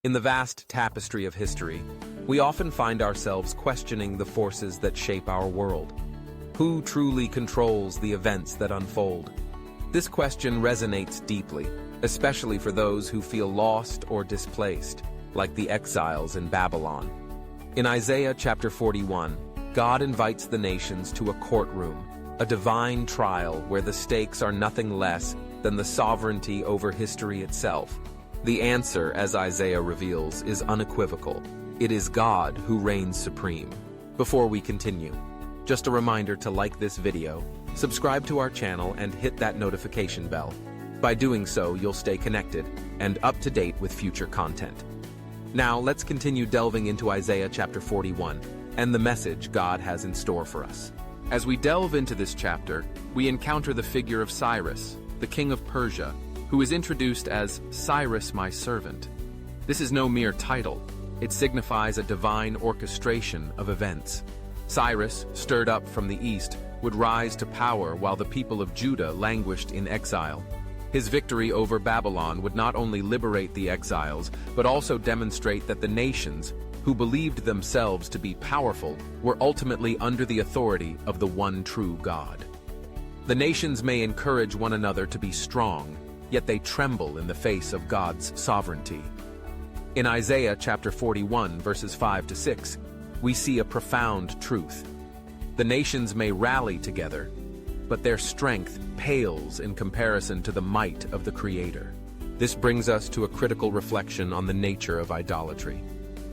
In the vast tapestry of history, we often find ourselves questioning the forces that shape our world. Who truly controls the events that unfold? This question resonates deeply, especially for those who feel lost or displaced, like the exiles in Babylon. In Isaiah chapter 41, God invites the nations to a courtroom, a divine trial where the stakes are nothing less than the sovereignty over history itself. The answer, as Isaiah reveals, is unequivocal. It is God who reigns supreme. Before we continue, just a reminder to like this video, subscribe to our channel, and hit that notification bell. By doing so, you'll stay connected and up to date with future content. Now, let's continue delving into Isaiah chapter 41 and the message God has in store for us. As we delve into this chapter, we encounter the figure of Cyrus, the king of Persia, who is introduced as Cyrus, my servant. This is no mere title. It signifies a divine orchestration of events. Cyrus, stirred up from the east, would rise to power while the people of Judah languished in exile. His victory over Babylon would not only liberate the exiles, but also demonstrate that the nations, who believed themselves to be powerful, were ultimately under the authority of the one true God. The nations may encourage one another to be strong, yet they tremble in the face of God's sovereignty. In Isaiah chapter 41, verses 5 to 6, we see a profound truth. The nations may rally together, but their strength pales in comparison to the might of the Creator. This brings us to a critical reflection on the nature of idolatry.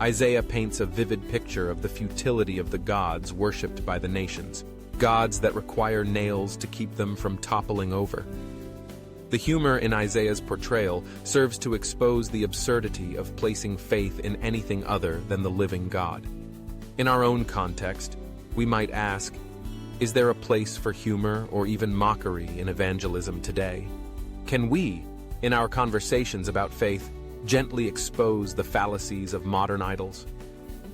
Isaiah paints a vivid picture of the futility of the gods worshipped by the nations, gods that require nails to keep them from toppling over. The humor in Isaiah's portrayal serves to expose the absurdity of placing faith in anything other than the living God. In our own context, we might ask, is there a place for humor or even mockery in evangelism today? Can we, in our conversations about faith, gently expose the fallacies of modern idols?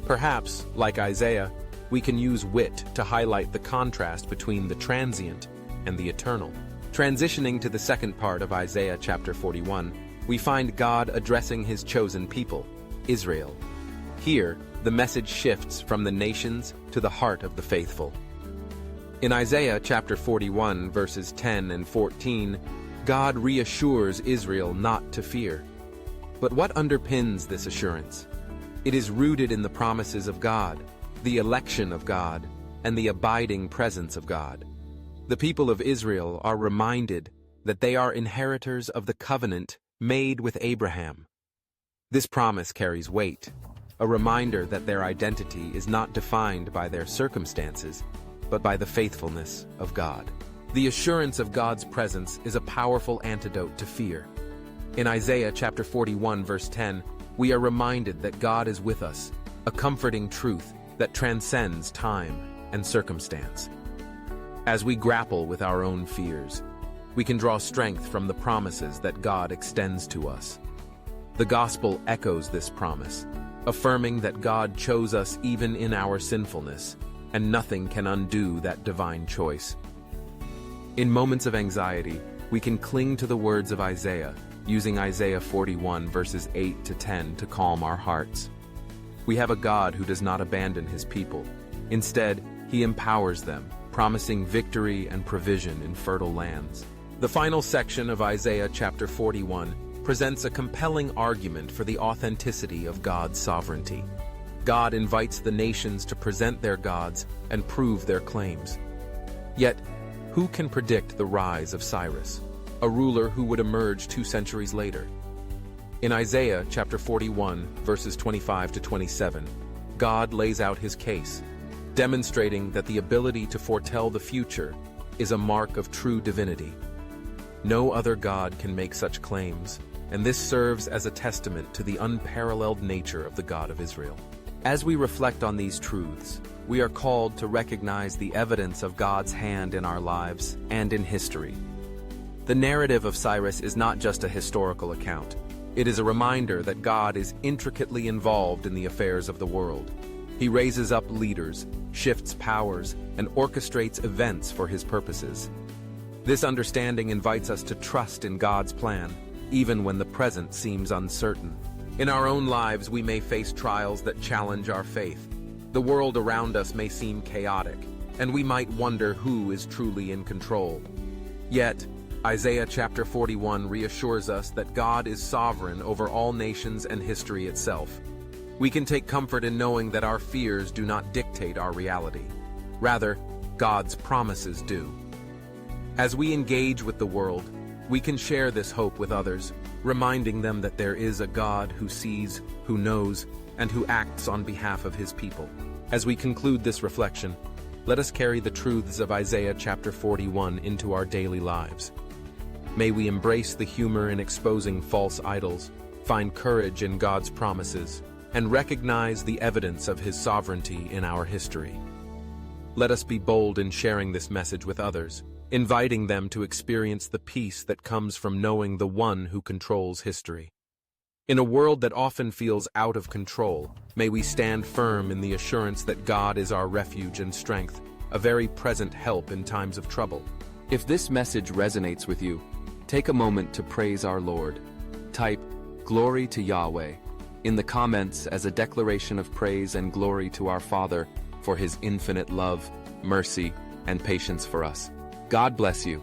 Perhaps, like Isaiah, we can use wit to highlight the contrast between the transient and the eternal. Transitioning to the second part of Isaiah chapter 41, we find God addressing his chosen people, Israel. Here, the message shifts from the nations to the heart of the faithful. In Isaiah chapter 41, verses 10 and 14, God reassures Israel not to fear. But what underpins this assurance? It is rooted in the promises of God, the election of God, and the abiding presence of God. The people of Israel are reminded that they are inheritors of the covenant made with Abraham. This promise carries weight, a reminder that their identity is not defined by their circumstances, but by the faithfulness of God. The assurance of God's presence is a powerful antidote to fear. In Isaiah chapter 41, verse 10, we are reminded that God is with us, a comforting truth that transcends time and circumstance. As we grapple with our own fears, we can draw strength from the promises that God extends to us. The gospel echoes this promise, affirming that God chose us even in our sinfulness, and nothing can undo that divine choice. In moments of anxiety, we can cling to the words of Isaiah, using Isaiah 41 verses 8 to 10 to calm our hearts. We have a God who does not abandon his people. Instead, he empowers them, promising victory and provision in fertile lands. The final section of Isaiah chapter 41 presents a compelling argument for the authenticity of God's sovereignty. God invites the nations to present their gods and prove their claims. Yet, who can predict the rise of Cyrus, a ruler who would emerge 2 centuries later? In Isaiah chapter 41, verses 25 to 27, God lays out his case, demonstrating that the ability to foretell the future is a mark of true divinity. No other God can make such claims, and this serves as a testament to the unparalleled nature of the God of Israel. As we reflect on these truths, we are called to recognize the evidence of God's hand in our lives and in history. The narrative of Cyrus is not just a historical account. It is a reminder that God is intricately involved in the affairs of the world. He raises up leaders, shifts powers, and orchestrates events for his purposes. This understanding invites us to trust in God's plan, even when the present seems uncertain. In our own lives, we may face trials that challenge our faith. The world around us may seem chaotic, and we might wonder who is truly in control. Yet, Isaiah chapter 41 reassures us that God is sovereign over all nations and history itself. We can take comfort in knowing that our fears do not dictate our reality. Rather, God's promises do. As we engage with the world, we can share this hope with others, reminding them that there is a God who sees, who knows, and who acts on behalf of his people. As we conclude this reflection, let us carry the truths of Isaiah chapter 41 into our daily lives. May we embrace the humor in exposing false idols, find courage in God's promises, and recognize the evidence of his sovereignty in our history. Let us be bold in sharing this message with others, inviting them to experience the peace that comes from knowing the one who controls history. In a world that often feels out of control, may we stand firm in the assurance that God is our refuge and strength, a very present help in times of trouble. If this message resonates with you, take a moment to praise our Lord. Type, "Glory to Yahweh," in the comments as a declaration of praise and glory to our Father for his infinite love, mercy, and patience for us. God bless you.